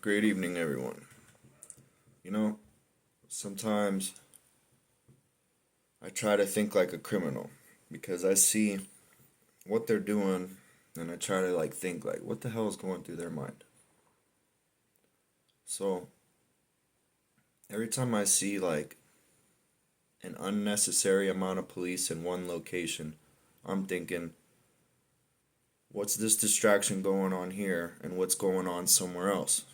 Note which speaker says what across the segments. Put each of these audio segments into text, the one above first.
Speaker 1: Great evening, everyone. You know, sometimes I try to think like a criminal because I see what they're doing and I try to think what the hell is going through their mind. So, every time I see an unnecessary amount of police in one location, I'm thinking, what's this distraction going on here and what's going on somewhere else?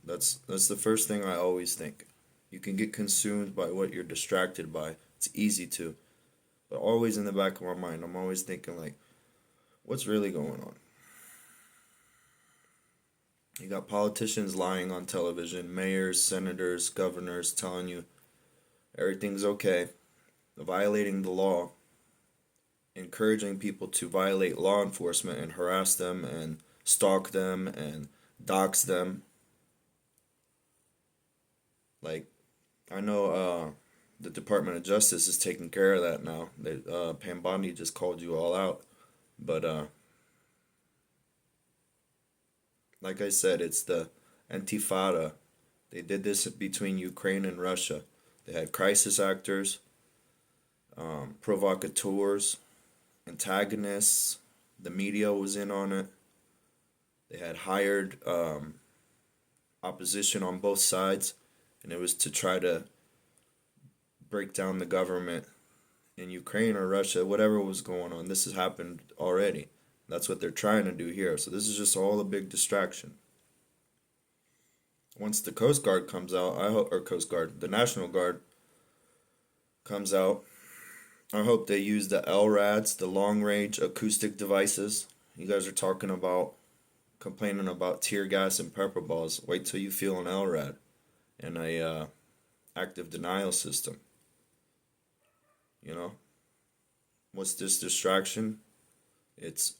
Speaker 1: That's the first thing I always think. You can get consumed by what you're distracted by. It's easy to. But always in the back of my mind, I'm always thinking what's really going on? You got politicians lying on television, mayors, senators, governors telling you everything's okay, violating the law, encouraging people to violate law enforcement and harass them and stalk them and dox them. Like, I know the Department of Justice is taking care of that now. Pam Bondi just called you all out. But like I said, it's the Intifada. They did this between Ukraine and Russia. They had crisis actors, provocateurs, antagonists. The media was in on it. They had hired opposition on both sides, and it was to try to break down the government in Ukraine or Russia, whatever was going on. This has happened already. That's what they're trying to do here. So this is just all a big distraction. Once the Coast Guard comes out, or Coast Guard, the National Guard comes out, I hope they use the LRADs, the long range acoustic devices. You guys are complaining about tear gas and pepper balls. Wait till you feel an LRAD and a active denial system. You know, what's this distraction? It's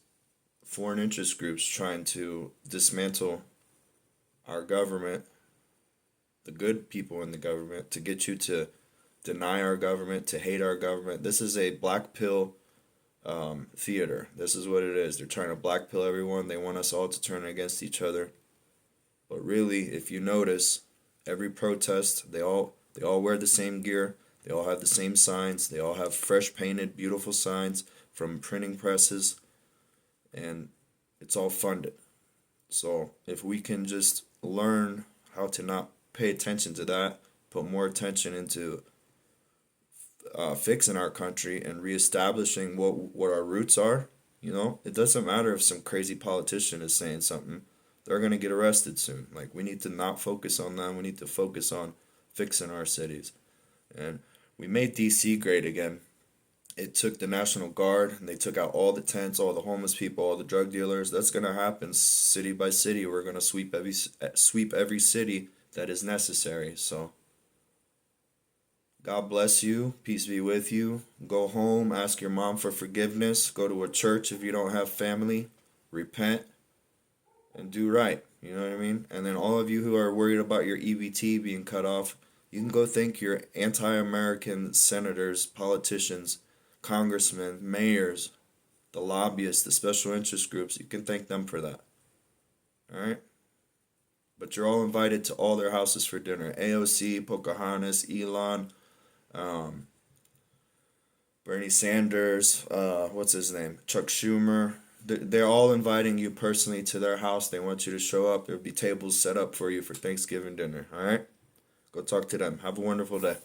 Speaker 1: foreign interest groups trying to dismantle our government, the good people in the government, to get you to deny our government, to hate our government. This is a black pill theater. This is what it is. They're trying to black pill everyone. They want us all to turn against each other. But really, if you notice, every protest, they all wear the same gear. They all have the same signs. They all have fresh painted, beautiful signs from printing presses. And it's all funded. So if we can just learn how to not pay attention to that, put more attention into fixing our country and reestablishing what our roots are, it doesn't matter if some crazy politician is saying something. They're going to get arrested soon. We need to not focus on them. We need to focus on fixing our cities. And we made DC great again. It took the National Guard and they took out all the tents, all the homeless people, all the drug dealers. That's going to happen city by city. We're going to sweep every city that is necessary. So God bless you. Peace be with you. Go home, ask your mom for forgiveness, go to a church if you don't have family, repent and do right. You know what I mean? And then all of you who are worried about your EBT being cut off, you can go thank your anti-American senators, politicians, congressmen, mayors, the lobbyists, the special interest groups. You can thank them for that. All right? But you're all invited to all their houses for dinner. AOC, Pocahontas, Elon, Bernie Sanders, what's his name? Chuck Schumer. They're all inviting you personally to their house. They want you to show up. There'll be tables set up for you for Thanksgiving dinner. All right? Go talk to them. Have a wonderful day.